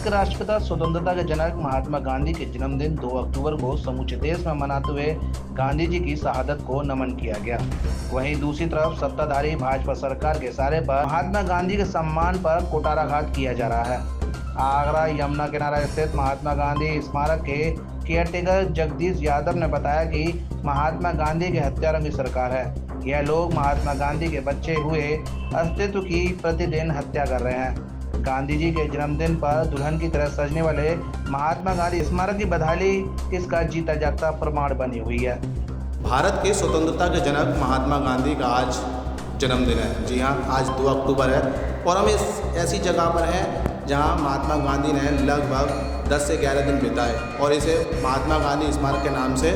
के राष्ट्रपिता स्वतंत्रता के जनक महात्मा गांधी के जन्मदिन 2 अक्टूबर को समूचे देश में मनाते हुए गांधी जी की शहादत को नमन किया गया। वहीं दूसरी तरफ सत्ताधारी भाजपा सरकार के इशारे पर महात्मा गांधी के सम्मान पर कुठाराघात किया जा रहा है। आगरा यमुना किनारा स्थित महात्मा गांधी स्मारक के केयरटेकर जगदीश यादव ने बताया कि महात्मा गांधी के हत्यारों की सरकार है। यह लोग महात्मा गांधी के बचे हुए अस्तित्व की प्रतिदिन हत्या कर रहे हैं। गांधी जी के जन्मदिन पर दुल्हन की तरह सजने वाले महात्मा गांधी स्मारक की बदहाली इसका जीता जागता प्रमाण बनी हुई है। भारत के स्वतंत्रता के जनक महात्मा गांधी का आज जन्मदिन है। जी हाँ, आज 2 अक्टूबर है और हम ऐसी जगह पर हैं जहाँ महात्मा गांधी ने लगभग 10 से 11 दिन बिताए और इसे महात्मा गांधी स्मारक के नाम से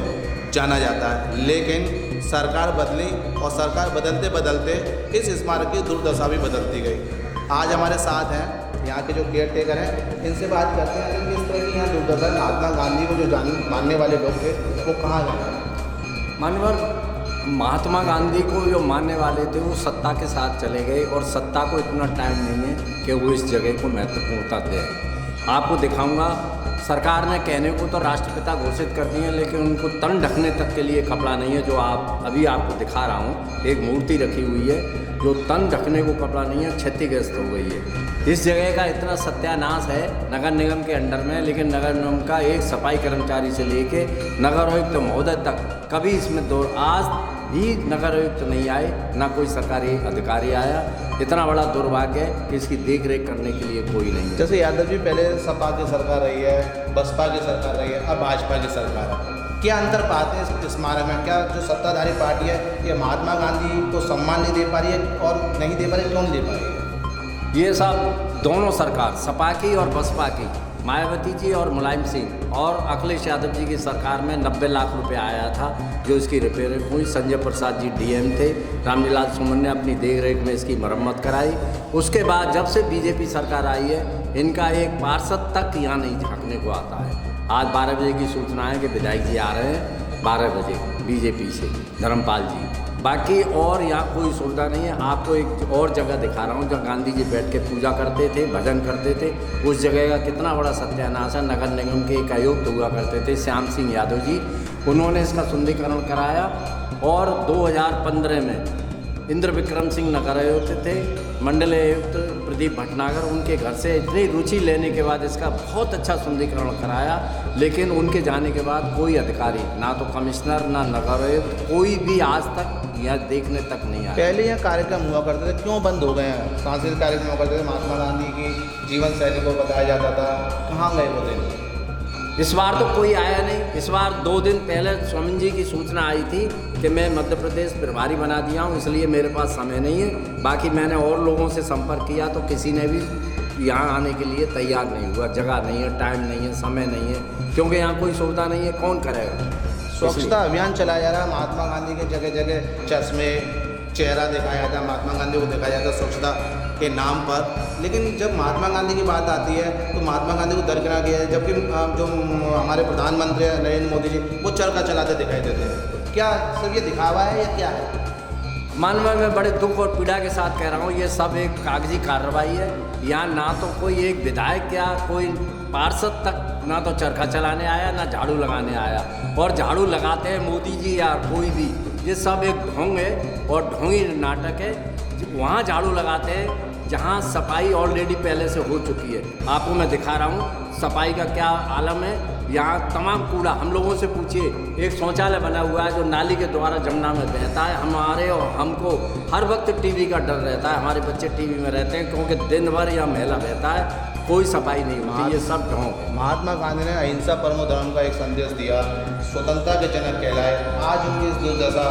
जाना जाता है। लेकिन सरकार बदली और सरकार बदलते बदलते इस स्मारक की दुर्दशा भी बदलती गई। आज हमारे साथ हैं यहाँ के जो केयर टेकर हैं, इनसे बात करते हैं कि किस तरह की यहाँ दुर्दशा महात्मा गांधी को जो मानने वाले लोग थे वो कहाँ गए। मानवर महात्मा गांधी को जो मानने वाले थे वो सत्ता के साथ चले गए और सत्ता को इतना टाइम नहीं है कि वो इस जगह को महत्वपूर्णता दें। आपको दिखाऊंगा, सरकार ने कहने को तो राष्ट्रपिता घोषित कर दिए, लेकिन उनको तन ढकने तक के लिए कपड़ा नहीं है। जो अभी आपको दिखा रहा हूँ, एक मूर्ति रखी हुई है जो तन ढकने को कपड़ा नहीं है, क्षतिग्रस्त हो गई है। इस जगह का इतना सत्यानाश है नगर निगम के अंडर में, लेकिन नगर निगम का एक सफाई कर्मचारी से लेके नगर आयुक्त महोदय तक कभी इसमें आज भी नगर आयुक्त नहीं आए, ना कोई सरकारी अधिकारी आया। इतना बड़ा दुर्भाग्य है कि इसकी देख रेख करने के लिए कोई नहीं है। जैसे यादव जी, पहले सपा की सरकार रही है, बसपा की सरकार रही है, अब भाजपा की सरकार है। क्या अंतर पाते हैं इस स्मारक में? क्या जो सत्ताधारी पार्टी है ये महात्मा गांधी को सम्मान नहीं दे पा रही है और नहीं दे पा रही, क्यों नहीं दे पा रही है? ये सब दोनों सरकार, सपा की और बसपा की, मायावती जी और मुलायम सिंह और अखिलेश यादव जी की सरकार में 90 लाख रुपए आया था जो इसकी रिपेयरिंग हुई। संजय प्रसाद जी डीएम थे, रामलीला सुमन ने अपनी देख रेख में इसकी मरम्मत कराई। उसके बाद जब से बीजेपी सरकार आई है, इनका एक पार्षद तक यहाँ नहीं झांकने को आता है। आज 12 बजे की सूचना है कि विधायक जी आ रहे हैं 12 बजे बीजेपी से, धर्मपाल जी। बाकी और यहाँ कोई सुविधा नहीं है। आपको एक और जगह दिखा रहा हूँ जहाँ गांधी जी बैठ के पूजा करते थे, भजन करते थे। उस जगह का कितना बड़ा सत्यानाश है। नगर निगम के एक आयुक्त हुआ करते थे श्याम सिंह यादव जी, उन्होंने इसका सुंदरीकरण कराया और 2015 में इंद्र विक्रम सिंह नगर आयुक्त थे, मंडल आयुक्त प्रदीप भटनागर, उनके घर से इतनी रुचि लेने के बाद इसका बहुत अच्छा सुंदरीकरण कराया। लेकिन उनके जाने के बाद कोई अधिकारी, ना तो कमिश्नर ना नगर आयुक्त, कोई भी आज तक यहाँ देखने तक नहीं आया। पहले यहाँ कार्यक्रम हुआ करते थे, क्यों बंद हो गए हैं? सांस्कृतिक कार्यक्रम हुआ करते थे, महात्मा गांधी की जीवन शैली को बताया जाता था, कहाँ गए वो दिन? इस बार तो कोई आया नहीं। इस बार 2 दिन पहले स्वामी जी की सूचना आई थी कि मैं मध्य प्रदेश प्रभारी बना दिया हूँ, इसलिए मेरे पास समय नहीं है। बाकी मैंने और लोगों से संपर्क किया तो किसी ने भी यहाँ आने के लिए तैयार नहीं हुआ। जगह नहीं है, टाइम नहीं है, समय नहीं है, क्योंकि यहाँ कोई सुविधा नहीं है। कौन करेगा? स्वच्छता अभियान चलाया जा रहा है। महात्मा गांधी के जगह जगह चश्मे, चेहरा दिखाया जाता है, महात्मा गांधी को दिखाया जाता है स्वच्छता के नाम पर। लेकिन जब महात्मा गांधी की बात आती है तो महात्मा गांधी को दरकिनार किया है, जबकि जो हमारे प्रधानमंत्री नरेंद्र मोदी जी वो चरखा चलाते दिखाई देते हैं। क्या सब ये दिखावा है या क्या है? मानव मैं बड़े दुख और पीड़ा के साथ कह रहा हूँ, ये सब एक कागजी कार्रवाई है। यहाँ ना तो कोई एक विधायक या कोई पार्षद तक ना तो चरखा चलाने आया ना झाड़ू लगाने आया। और झाड़ू लगाते हैं मोदी जी या कोई भी, ये सब एक ढोंग है और ढोंगी नाटक है। वहाँ झाड़ू लगाते हैं जहाँ सफाई ऑलरेडी पहले से हो चुकी है। आपको मैं दिखा रहा हूँ सफाई का क्या आलम है। यहाँ तमाम कूड़ा, हम लोगों से पूछिए, एक शौचालय बना हुआ है जो नाली के द्वारा जमुना में बहता है। हमारे और हमको हर वक्त टीवी का डर रहता है, हमारे बच्चे टीवी में रहते हैं क्योंकि दिन भर यहाँ मैला बहता है, कोई सफाई नहीं होती। ये सब ढोंग है। महात्मा गांधी ने अहिंसा परमो धर्म का एक संदेश दिया, स्वतंत्रता के जनक कहलाए। आज उनकी इस दुर्दशा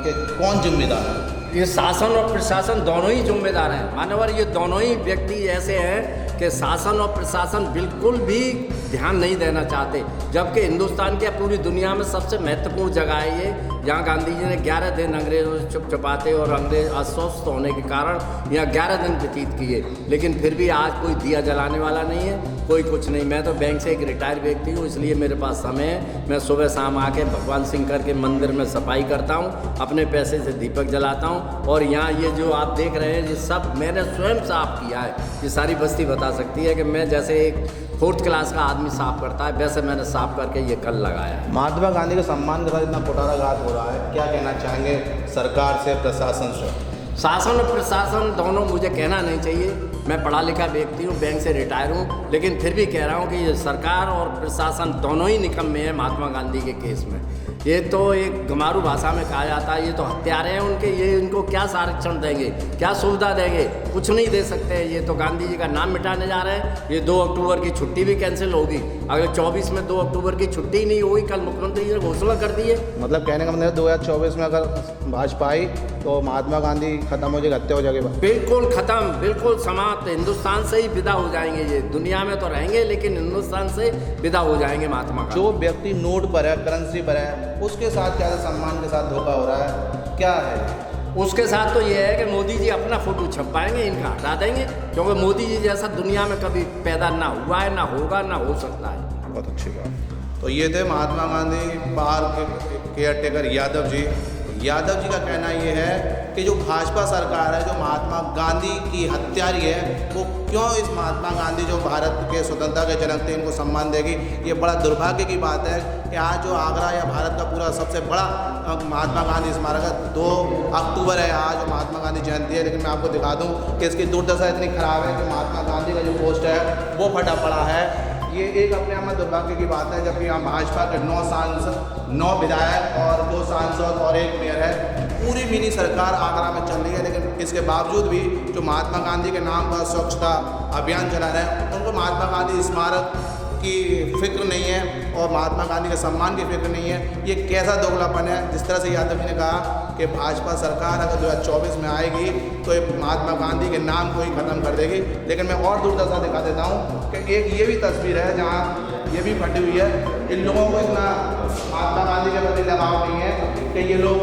के कौन जिम्मेदार है? ये शासन और प्रशासन दोनों ही जिम्मेदार हैं। मानवर ये दोनों ही व्यक्ति ऐसे हैं कि शासन और प्रशासन बिल्कुल भी ध्यान नहीं देना चाहते, जबकि हिंदुस्तान की पूरी दुनिया में सबसे महत्वपूर्ण जगह है ये। यहाँ गांधी जी ने 11 दिन अंग्रेजों से चुप चुपाते और अंग्रेज अस्वस्थ होने के कारण यहाँ 11 दिन व्यतीत किए, लेकिन फिर भी आज कोई दिया जलाने वाला नहीं है, कोई कुछ नहीं। मैं तो बैंक से एक रिटायर व्यक्ति हूँ, इसलिए मेरे पास समय है। मैं सुबह शाम आके भगवान सिंकर के मंदिर में सफाई करता हूँ, अपने पैसे से दीपक जलाता हूँ। और यहाँ ये जो आप देख रहे हैं ये सब मैंने स्वयं साफ किया है। ये सारी बस्ती बता सकती है कि मैं जैसे एक 4th क्लास का आदमी साफ करता है, वैसे मैंने साफ करके ये कल लगाया है। महात्मा गांधी के सम्मान के साथ इतना कुठाराघात हो रहा है, क्या कहना चाहेंगे सरकार से, प्रशासन से? शासन और प्रशासन दोनों मुझे कहना नहीं चाहिए, मैं पढ़ा लिखा व्यक्ति हूँ, बैंक से रिटायर हूँ, लेकिन फिर भी कह रहा हूँ कि ये सरकार और प्रशासन दोनों ही निकम्मे हैं महात्मा गांधी के केस में। ये तो एक गमारू भाषा में कहा जाता है, ये तो हत्यारे हैं उनके, ये इनको क्या संरक्षण देंगे, क्या सुविधा देंगे, कुछ नहीं दे सकते। ये तो गांधी जी का नाम मिटाने जा रहे हैं। ये 2 अक्टूबर की छुट्टी भी कैंसिल होगी, अगले 24 में 2 अक्टूबर की छुट्टी नहीं होगी, कल मुख्यमंत्री जी ने घोषणा कर दी है। मतलब कहने का मतलब 2024 में अगर भाजपा आई तो महात्मा गांधी खत्म हो जाएगी, हत्या हो जाएगी? बिल्कुल खत्म, बिल्कुल समाप्त, हिंदुस्तान से ही विदा हो जाएंगे। ये दुनिया में तो रहेंगे लेकिन हिंदुस्तान से विदा हो जाएंगे महात्मा गांधी। जो व्यक्ति नोट पर है, करेंसी पर है, उसके साथ क्या सम्मान के साथ धोखा हो रहा है, क्या है? उसके साथ तो ये है कि मोदी जी अपना फोटो छपाएंगे, इनका हटा देंगे, क्योंकि मोदी जी जैसा दुनिया में कभी पैदा ना हुआ है, ना होगा, ना हो सकता है। बहुत अच्छी बात। तो ये थे महात्मा गांधी पार्क के केयरटेकर यादव जी। यादव जी का कहना ये है कि जो भाजपा सरकार है, जो महात्मा गांधी की हत्यारी है, वो क्यों इस महात्मा गांधी जो भारत के स्वतंत्रता के जनक थे इनको सम्मान देगी। ये बड़ा दुर्भाग्य की बात है कि आज जो आगरा या भारत का पूरा सबसे बड़ा महात्मा गांधी स्मारक है, 2 अक्टूबर है आज महात्मा गांधी जयंती है, लेकिन मैं आपको दिखा दूं कि इसकी दुर्दशा इतनी खराब है कि महात्मा गांधी का जो पोस्टर है वो फटा पड़ा है। ये एक अपने आप में दुर्भाग्य की बात है, जबकि यहाँ भाजपा के 9 सांसद, 9 विधायक और 2 सांसद और 1 मेयर है। पूरी मिनी सरकार आगरा में चल रही है, लेकिन इसके बावजूद भी जो महात्मा गांधी के नाम पर स्वच्छता अभियान चला रहे हैं, उनको महात्मा गांधी स्मारक की फिक्र नहीं है और महात्मा गांधी के सम्मान की फिक्र नहीं है। ये कैसा दोगलापन है? जिस तरह से यादव जी ने कहा कि भाजपा सरकार अगर 2024 में आएगी तो ये महात्मा गांधी के नाम को ही ख़त्म कर देगी। लेकिन मैं और दुर्दशा दिखा देता हूँ कि एक ये भी तस्वीर है जहाँ ये भी फटी हुई है। इन लोगों को इतना महात्मा गांधी के प्रति लगाव नहीं है कि ये लोग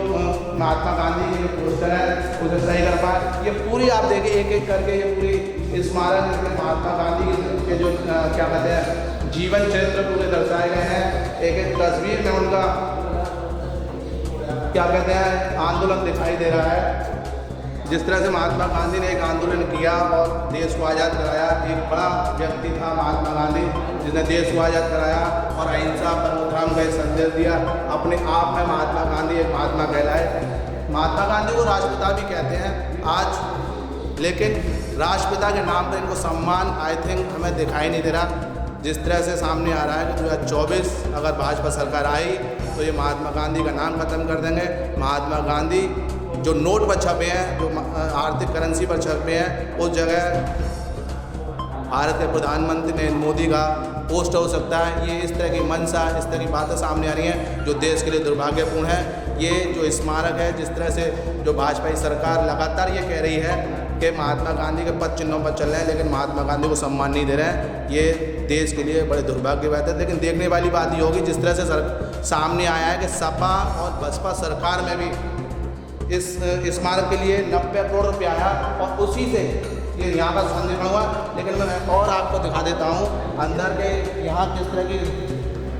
महात्मा गांधी के जो पोस्टर है उसे सही कर पाए। ये पूरी आप देखिए, एक एक करके ये पूरी स्मारक जिसमें महात्मा गांधी के जो क्या कहते हैं जीवन चरित्र पूरे दर्शाए गए हैं। एक एक तस्वीर में उनका क्या कहते हैं आंदोलन दिखाई दे रहा है। जिस तरह से महात्मा गांधी ने एक आंदोलन किया और देश को आज़ाद कराया, एक बड़ा व्यक्ति था महात्मा गांधी जिसने देश को आज़ाद कराया और अहिंसा परमोधर्म का संदेश दिया। अपने आप में महात्मा गांधी एक महात्मा कहलाए। महात्मा गांधी को राष्ट्रपिता भी कहते हैं आज, लेकिन राष्ट्रपिता के नाम पर इनको सम्मान आई थिंक हमें दिखाई नहीं दे रहा। जिस तरह से सामने आ रहा है कि 2024 अगर भाजपा सरकार आई तो ये महात्मा गांधी का नाम खत्म कर देंगे। महात्मा गांधी जो नोट पर छपे हैं, जो आर्थिक करेंसी पर छपे हैं, उस जगह भारत के प्रधानमंत्री नरेंद्र मोदी का पोस्टर हो सकता है। ये इस तरह की मंशा, इस तरह की बातें सामने आ रही हैं जो देश के लिए दुर्भाग्यपूर्ण है। ये जो स्मारक है, जिस तरह से जो भाजपा सरकार लगातार ये कह रही है कि महात्मा गांधी के पद चिन्हों पर चल रहे हैं लेकिन महात्मा गांधी को सम्मान नहीं दे रहे हैं, ये देश के लिए बड़े दुर्भाग्य की बात है। लेकिन देखने वाली बात ये होगी जिस तरह से सामने आया है कि सपा और बसपा सरकार में भी इस स्मारक के लिए 90 करोड़ रुपया आया और उसी से ये यहाँ का संरक्षण हुआ। लेकिन मैं और आपको दिखा देता हूँ अंदर के यहाँ किस तरह की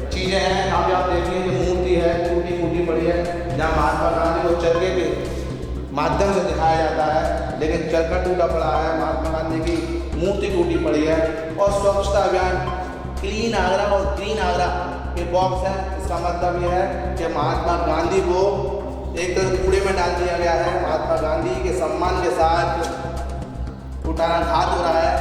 चीज़ें हैं। यहाँ पे आप देखिए ये मूर्ति है, टूटी फूटी पड़ी है, जहाँ महात्मा गांधी को चरखे के माध्यम से दिखाया जाता है, लेकिन चरखा टूटा पड़ा है, महात्मा गांधी की मूर्ति टूटी पड़ी है। और स्वच्छता अभियान क्लीन आगरा और ग्रीन आगरा के बॉक्स हैं। इसका मतलब ये है कि महात्मा गांधी को एक कूड़े में डाल दिया गया है। महात्मा गांधी के सम्मान के साथ कुठाराघात हो रहा है।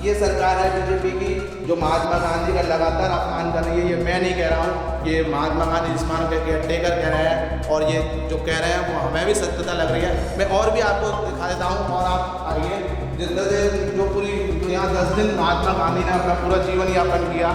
ये सरकार है बीजेपी की जो महात्मा गांधी का लगातार अपमान कर रही है। ये मैं नहीं कह रहा हूँ, ये महात्मा गांधी स्मारक के केयरटेकर कह रहे हैं और ये जो कह रहे हैं वो हमें भी सत्यता लग रही है। मैं और भी आपको दिखा देता हूँ और आप आइए। जिस तरह से जो पूरी यहाँ 10 दिन महात्मा गांधी ने अपना पूरा जीवन यापन किया,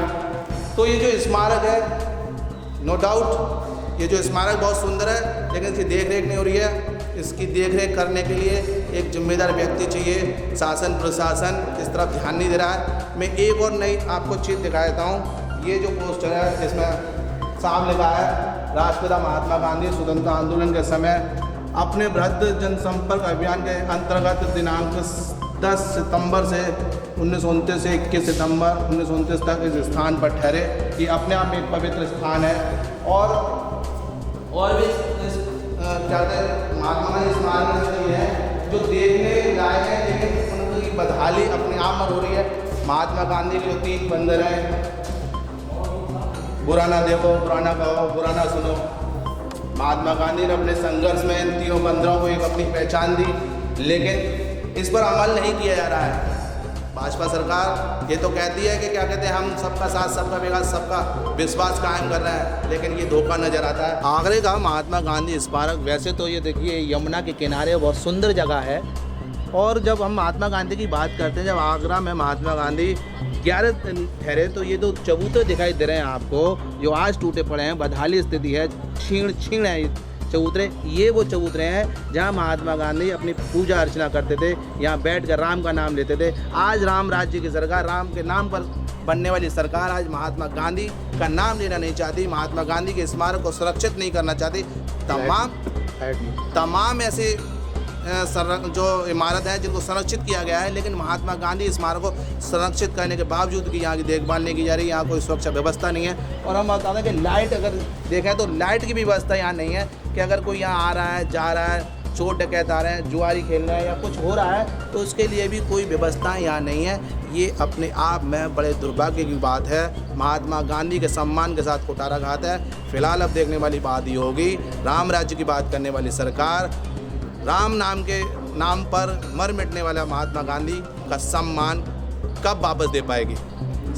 तो ये जो स्मारक है नो डाउट ये जो स्मारक बहुत सुंदर है, लेकिन इसकी देख रेख नहीं हो रही है। इसकी देख रेख करने के लिए एक जिम्मेदार व्यक्ति चाहिए। शासन प्रशासन इस तरफ ध्यान नहीं दे रहा है। मैं एक और नई आपको चीज़ दिखा देता हूँ। ये जो पोस्टर है इसमें साफ लिखा है राष्ट्रपिता महात्मा गांधी स्वतंत्रता आंदोलन के समय अपने बृहद जनसंपर्क अभियान के अंतर्गत दिनांक 10 सितंबर से 1929 से 21 सितंबर 1929 तक इस स्थान पर ठहरे। ये अपने आप में एक पवित्र स्थान है। और भी क्या कहते हैं महात्मा गांधी स्मारक है जो देखने लायक है, लेकिन उनकी बदहाली अपने आप में हो रही है। महात्मा गांधी के जो 3 बंदर हैं, बुरा ना देखो, बुरा ना कहो, बुरा ना सुनो। महात्मा गांधी ने अपने संघर्ष में इन तीनों बंदरों को एक अपनी पहचान दी, लेकिन इस पर अमल नहीं किया जा रहा है। भाजपा सरकार ये तो कहती है कि क्या कहते हैं, हम सबका साथ, सबका विकास, सबका विश्वास कायम कर रहा है, लेकिन ये धोखा नजर आता है। आगरे का महात्मा गांधी स्मारक, वैसे तो ये देखिए यमुना के किनारे बहुत सुंदर जगह है, और जब हम महात्मा गांधी की बात करते हैं, जब आगरा में महात्मा गांधी 11 ठहरे, तो ये तो चबूतरे दिखाई दे रहे हैं आपको, जो आज टूटे पड़े हैं, बदहाली स्थिति है, छीण है चबूतरे। ये वो चबूतरे हैं जहाँ महात्मा गांधी अपनी पूजा अर्चना करते थे, यहाँ बैठकर राम का नाम लेते थे। आज राम राज्य की सरकार, राम के नाम पर बनने वाली सरकार आज महात्मा गांधी का नाम लेना नहीं चाहती, महात्मा गांधी के स्मारक को सुरक्षित नहीं करना चाहती। तमाम ऐसे जो इमारत है जिनको संरक्षित किया गया है, लेकिन महात्मा गांधी स्मारक को संरक्षित करने के बावजूद भी यहाँ की देखभाल नहीं की जा रही, यहाँ कोई सुरक्षा व्यवस्था नहीं है। और हम बता दें कि लाइट अगर देखें तो लाइट की भी व्यवस्था यहाँ नहीं है, कि अगर कोई यहाँ आ रहा है, जा रहा है, चोर डकैत आ रहे हैं, जुआरी खेल रहे हैं या कुछ हो रहा है, तो उसके लिए भी कोई व्यवस्था यहाँ नहीं है। ये अपने आप में बड़े दुर्भाग्य की बात है, महात्मा गांधी के सम्मान के साथ कुठाराघात है। फिलहाल अब देखने वाली बात ये होगी, राम राज्य की बात करने वाली सरकार राम नाम के नाम पर मर मिटने वाला महात्मा गांधी का सम्मान कब वापस दे पाएगी।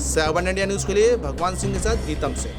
7 इंडिया न्यूज़ के लिए भगवान सिंह के साथ गीतम से।